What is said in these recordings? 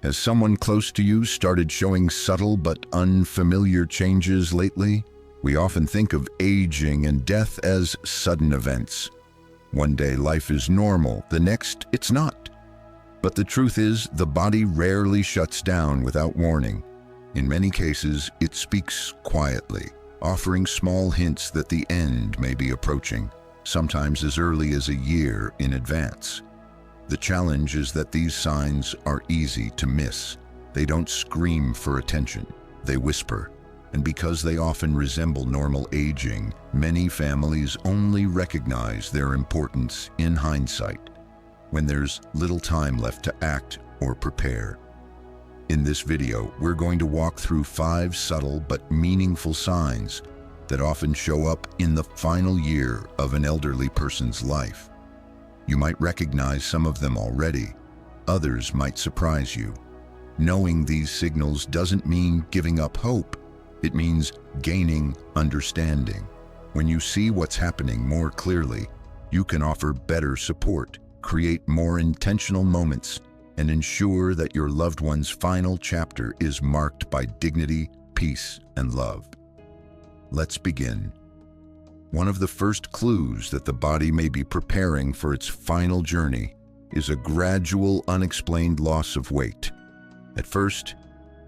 Has someone close to you started showing subtle but unfamiliar changes lately? We often think of aging and death as sudden events. One day life is normal, the next it's not. But the truth is, the body rarely shuts down without warning. In many cases, it speaks quietly, offering small hints that the end may be approaching, sometimes as early as a year in advance. The challenge is that these signs are easy to miss. They don't scream for attention, they whisper. And because they often resemble normal aging, many families only recognize their importance in hindsight, when there's little time left to act or prepare. In this video, we're going to walk through 5 subtle but meaningful signs that often show up in the final year of an elderly person's life. You might recognize some of them already. Others might surprise you. Knowing these signals doesn't mean giving up hope. It means gaining understanding. When you see what's happening more clearly, you can offer better support, create more intentional moments, and ensure that your loved one's final chapter is marked by dignity, peace, and love. Let's begin. One of the first clues that the body may be preparing for its final journey is a gradual, unexplained loss of weight. At first,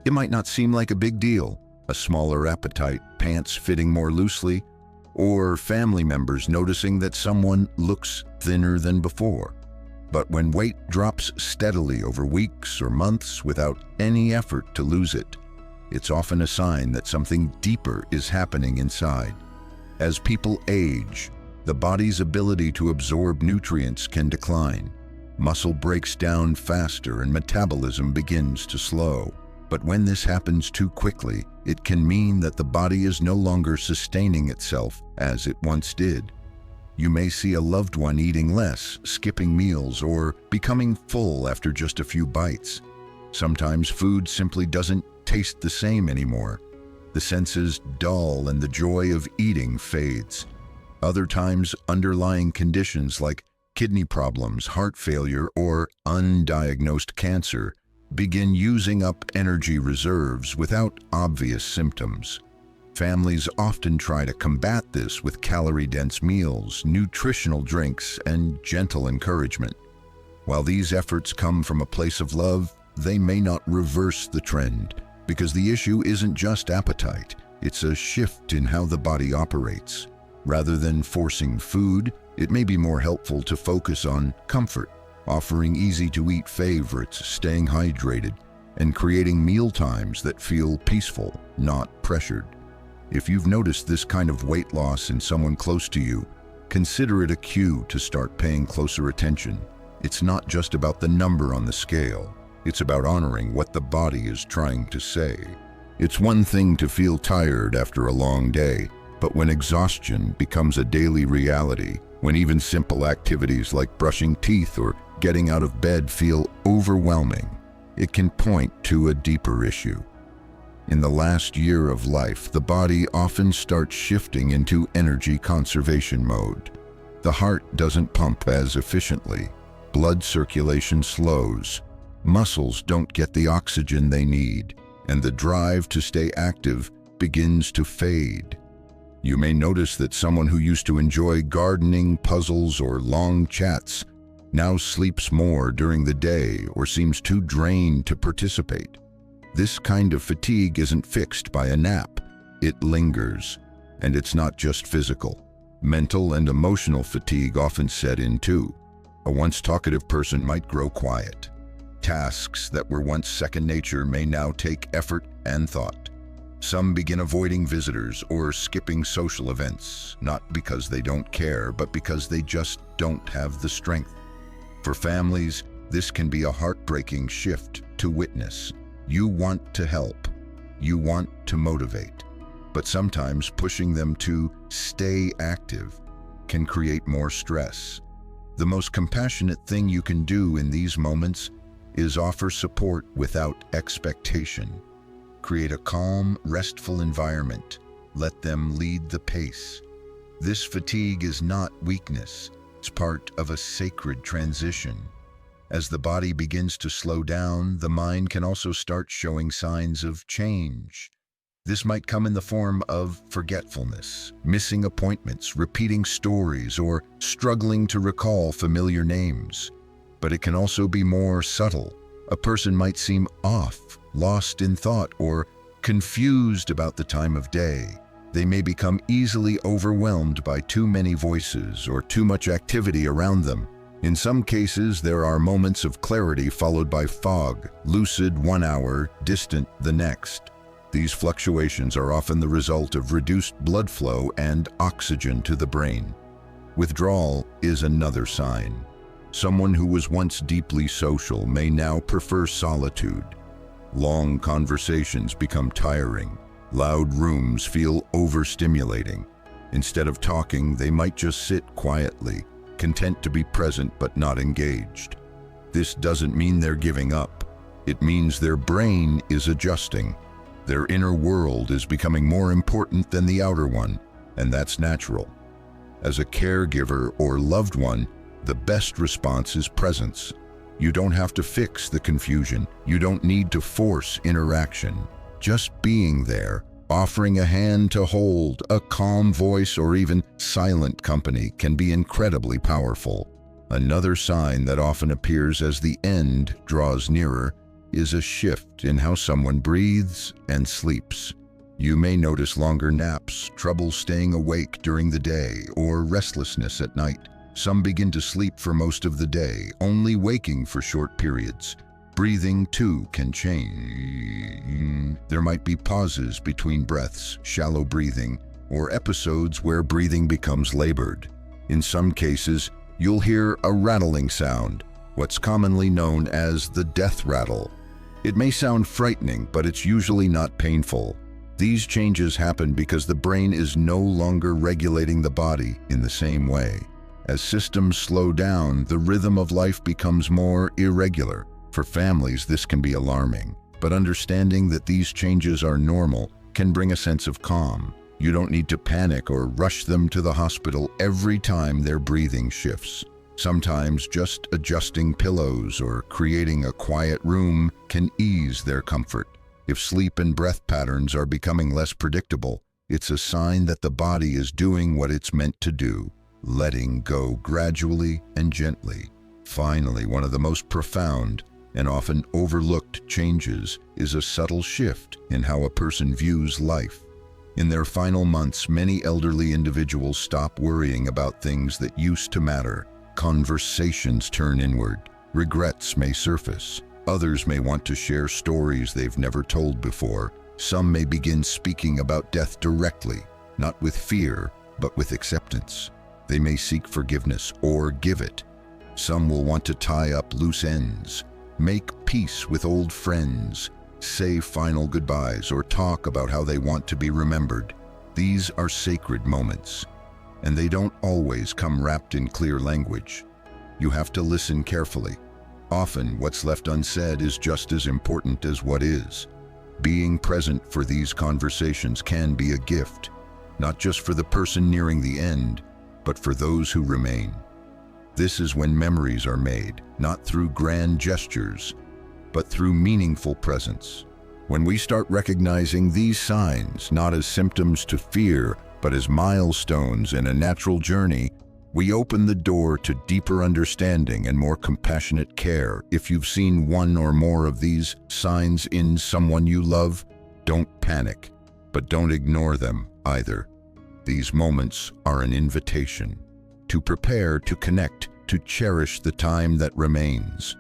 it might not seem like a big deal. A smaller appetite, pants fitting more loosely, or family members noticing that someone looks thinner than before. But when weight drops steadily over weeks or months without any effort to lose it, it's often a sign that something deeper is happening inside. As people age, the body's ability to absorb nutrients can decline. Muscle breaks down faster and metabolism begins to slow. But when this happens too quickly, it can mean that the body is no longer sustaining itself as it once did. You may see a loved one eating less, skipping meals, or becoming full after just a few bites. Sometimes food simply doesn't taste the same anymore. The senses dull and the joy of eating fades. Other times, underlying conditions like kidney problems, heart failure, or undiagnosed cancer begin using up energy reserves without obvious symptoms. Families often try to combat this with calorie-dense meals, nutritional drinks, and gentle encouragement. While these efforts come from a place of love, they may not reverse the trend, because the issue isn't just appetite, it's a shift in how the body operates. Rather than forcing food, it may be more helpful to focus on comfort, offering easy-to-eat favorites, staying hydrated, and creating meal times that feel peaceful, not pressured. If you've noticed this kind of weight loss in someone close to you, consider it a cue to start paying closer attention. It's not just about the number on the scale. It's about honoring what the body is trying to say. It's one thing to feel tired after a long day, but when exhaustion becomes a daily reality, when even simple activities like brushing teeth or getting out of bed feel overwhelming, it can point to a deeper issue. In the last year of life, the body often starts shifting into energy conservation mode. The heart doesn't pump as efficiently, blood circulation slows, muscles don't get the oxygen they need, and the drive to stay active begins to fade. You may notice that someone who used to enjoy gardening, puzzles, or long chats now sleeps more during the day or seems too drained to participate. This kind of fatigue isn't fixed by a nap. It lingers, and it's not just physical. Mental and emotional fatigue often set in too. A once talkative person might grow quiet. Tasks that were once second nature may now take effort and thought. Some begin avoiding visitors or skipping social events, not because they don't care, but because they just don't have the strength. For families, this can be a heartbreaking shift to witness. You want to help, you want to motivate, but sometimes pushing them to stay active can create more stress. The most compassionate thing you can do in these moments is offer support without expectation. Create a calm, restful environment. Let them lead the pace. This fatigue is not weakness. It's part of a sacred transition. As the body begins to slow down, the mind can also start showing signs of change. This might come in the form of forgetfulness, missing appointments, repeating stories, or struggling to recall familiar names. But it can also be more subtle. A person might seem off, lost in thought, or confused about the time of day. They may become easily overwhelmed by too many voices or too much activity around them. In some cases, there are moments of clarity followed by fog, lucid 1 hour, distant the next. These fluctuations are often the result of reduced blood flow and oxygen to the brain. Withdrawal is another sign. Someone who was once deeply social may now prefer solitude. Long conversations become tiring. Loud rooms feel overstimulating. Instead of talking, they might just sit quietly, content to be present but not engaged. This doesn't mean they're giving up. It means their brain is adjusting. Their inner world is becoming more important than the outer one, and that's natural. As a caregiver or loved one, the best response is presence. You don't have to fix the confusion. You don't need to force interaction. Just being there, offering a hand to hold, a calm voice, or even silent company can be incredibly powerful. Another sign that often appears as the end draws nearer is a shift in how someone breathes and sleeps. You may notice longer naps, trouble staying awake during the day, or restlessness at night. Some begin to sleep for most of the day, only waking for short periods. Breathing, too, can change. There might be pauses between breaths, shallow breathing, or episodes where breathing becomes labored. In some cases, you'll hear a rattling sound, what's commonly known as the death rattle. It may sound frightening, but it's usually not painful. These changes happen because the brain is no longer regulating the body in the same way. As systems slow down, the rhythm of life becomes more irregular. For families, this can be alarming, but understanding that these changes are normal can bring a sense of calm. You don't need to panic or rush them to the hospital every time their breathing shifts. Sometimes just adjusting pillows or creating a quiet room can ease their comfort. If sleep and breath patterns are becoming less predictable, it's a sign that the body is doing what it's meant to do, letting go gradually and gently. Finally, one of the most profound and often overlooked changes is a subtle shift in how a person views life. In their final months, many elderly individuals stop worrying about things that used to matter. Conversations turn inward. Regrets may surface. Others may want to share stories they've never told before. Some may begin speaking about death directly, not with fear, but with acceptance. They may seek forgiveness or give it. Some will want to tie up loose ends, make peace with old friends, say final goodbyes, or talk about how they want to be remembered. These are sacred moments, and they don't always come wrapped in clear language. You have to listen carefully. Often, what's left unsaid is just as important as what is. Being present for these conversations can be a gift, not just for the person nearing the end, but for those who remain. This is when memories are made, not through grand gestures, but through meaningful presence. When we start recognizing these signs, not as symptoms to fear, but as milestones in a natural journey, we open the door to deeper understanding and more compassionate care. If you've seen one or more of these signs in someone you love, don't panic, but don't ignore them either. These moments are an invitation to prepare, to connect, to cherish the time that remains.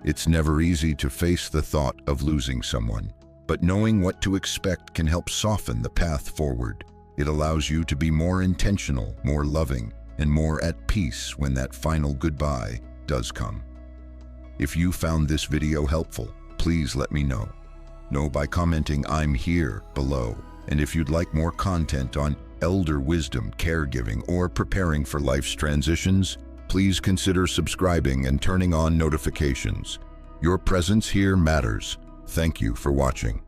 It's never easy to face the thought of losing someone, but knowing what to expect can help soften the path forward. It allows you to be more intentional, more loving, and more at peace when that final goodbye does come. If you found this video helpful, please let me know. Know by commenting "I'm here" below. And if you'd like more content on elder wisdom, caregiving, or preparing for life's transitions, please consider subscribing and turning on notifications. Your presence here matters. Thank you for watching.